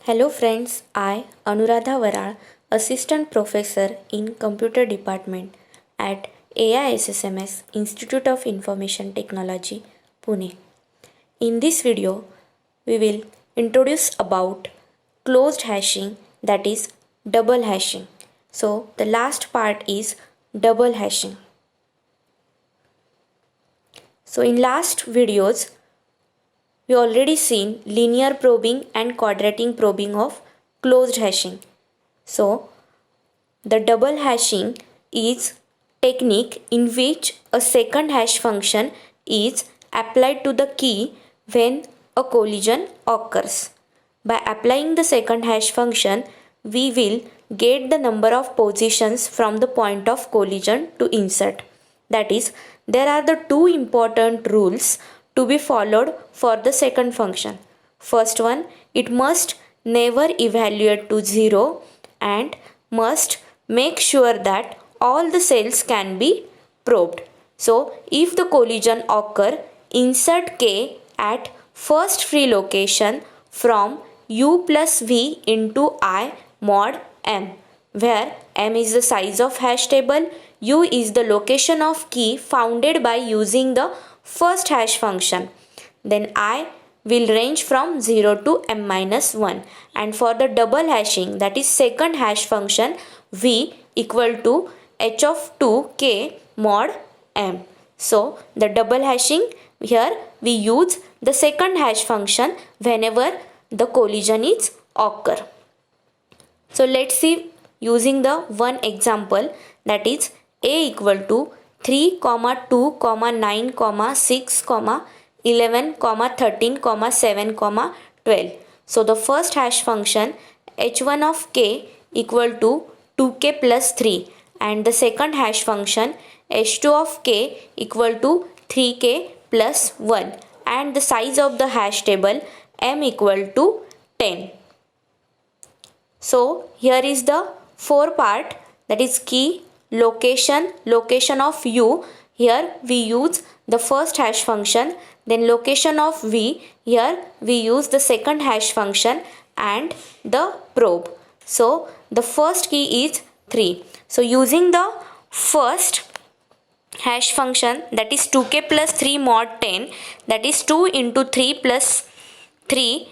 Hello friends, I Anuradha Varal, Assistant Professor in Computer Department at AISSMS Institute of Information Technology, Pune. In this video, we will introduce about closed hashing, that is double hashing. So the last part is double hashing. So in last videos, we already seen linear probing and quadratic probing of closed hashing. So the double hashing is technique in which a second hash function is applied to the key when a collision occurs. By applying the second hash function, we will get the number of positions from the point of collision to insert. That is, there are the two important rules to be followed for the second function. First one, it must never evaluate to 0 and must make sure that all the cells can be probed. So if the collision occur, insert k at first free location from u plus v into I mod m, where m is the size of hash table, u is the location of key founded by using the first hash function. Then I will range from 0 to m minus 1, and for the double hashing, that is second hash function, v equal to h of 2 k mod m. So the double hashing, here we use the second hash function whenever the collision is occur. So let's see using the one example, that is a equal to 3, 2, 9, 6, 11, 13, 7, 12. So the first hash function h1 of k equal to 2k plus 3, and the second hash function h2 of k equal to 3k plus 1, and the size of the hash table m equal to 10. So here is the 4 part, that is key, location of u, here we use the first hash function, then location of v, here we use the second hash function, and the probe. So the first key is 3. So using the first hash function, that is 2k plus 3 mod 10, that is 2 into 3 plus 3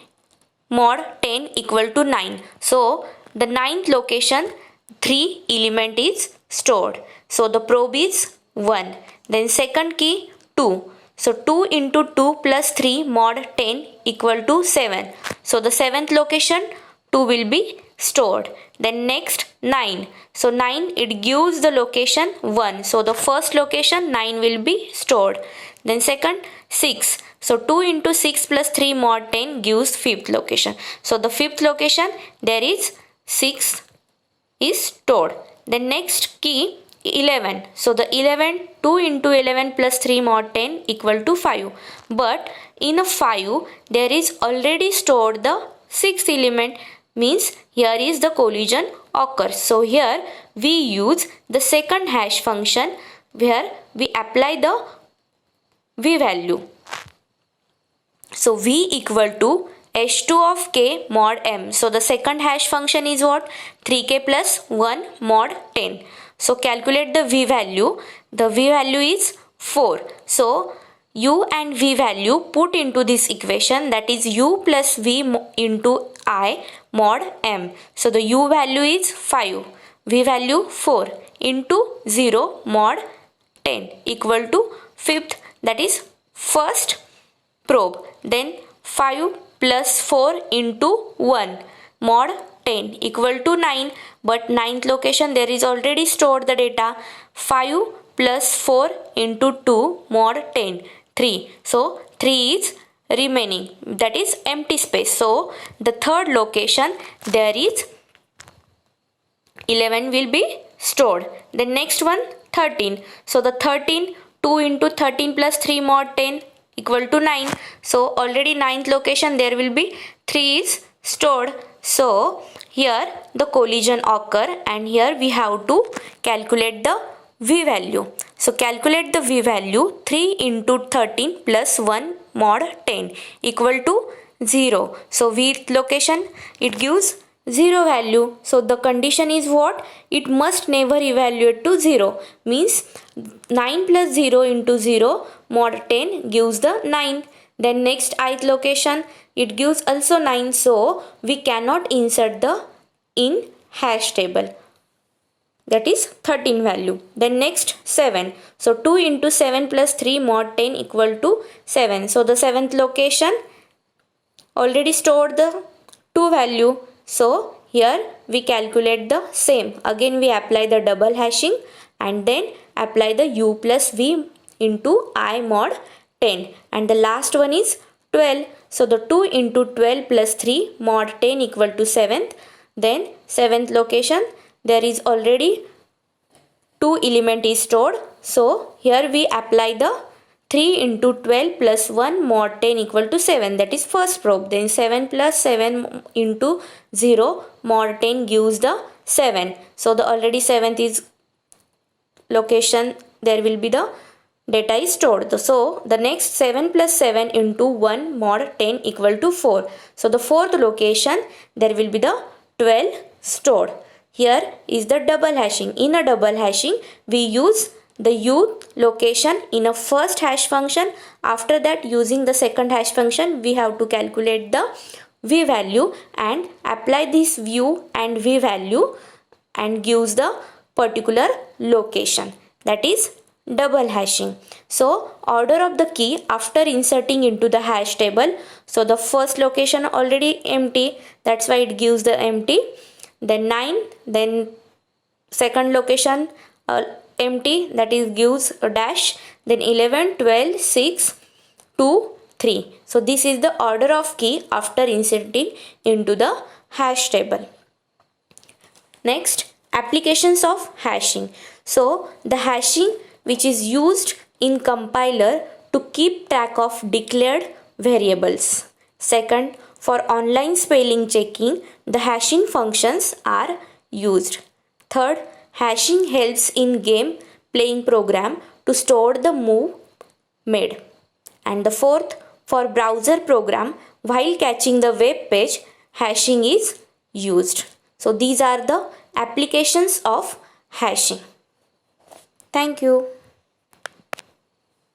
mod 10 equal to 9. So the ninth location 3 element is stored. So the probe is 1. Then second key 2. So 2 into 2 plus 3 mod 10 equal to 7. So the seventh location 2 will be stored. Then next 9. So 9, it gives the location 1. So the first location 9 will be stored. Then second 6. So 2 into 6 plus 3 mod 10 gives fifth location. So the fifth location, there is 6 is stored. Then next key 11. So the 11, 2 into 11 plus 3 mod 10 equal to 5. But in a 5, there is already stored the 6th element, means here is the collision occurs. So here we use the second hash function where we apply the v value. So v equal to h2 of k mod m. So the second hash function is what? 3k plus 1 mod 10. So calculate the v value. The v value is 4. So u and v value put into this equation, that is u plus v into I mod m. So the u value is 5, v value 4 into 0 mod 10 equal to fifth, that is first probe. Then 5 plus 4 into 1 mod 10 equal to 9, but ninth location there is already stored the data. 5 plus 4 into 2 mod 10, 3. So 3 is remaining, that is empty space. So the third location, there is 11 will be stored. The next one 13. So the 13, 2 into 13 plus 3 mod 10 equal to 9. So already ninth location there will be 3 is stored. So here the collision occur, and here we have to calculate the v value. So calculate the v value. 3 into 13 plus 1 mod 10 equal to 0. So with location it gives 0 value. So the condition is what? It must never evaluate to 0. Means 9 plus 0 into 0 mod 10 gives the 9. Then next ith location it gives also 9. So we cannot insert the in hash table. That is 13 value. Then next 7. So 2 into 7 plus 3 mod 10 equal to 7. So the 7th location already stored the 2 value. So here we calculate the same. Again we apply the double hashing and then apply the u plus v into I mod 10. And the last one is 12. So the 2 into 12 plus 3 mod 10 equal to 7th. Then 7th location there is already 2 element is stored. So here we apply the 3 into 12 plus 1 mod 10 equal to 7. That is first probe. Then 7 plus 7 into 0 mod 10 gives the 7. So the already 7th is location, there will be the data is stored. So the next 7 plus 7 into 1 mod 10 equal to 4. So the fourth location there will be the 12 stored. Here is the double hashing. In a double hashing we use the u location in a first hash function. After that, using the second hash function we have to calculate the v value and apply this u and v value and gives the particular location. That is double hashing. So order of the key after inserting into the hash table. So the first location already empty, that's why it gives the empty. Then 9, then second location empty, that is gives a dash. Then 11, 12, 6, 2, 3. So this is the order of key after inserting into the hash table. Next, applications of hashing. So the hashing which is used in compiler to keep track of declared variables. Second, for online spelling checking, the hashing functions are used. Third, hashing helps in game playing program to store the move made. And the fourth, for browser program while catching the web page, hashing is used. So these are the applications of hashing. Thank you.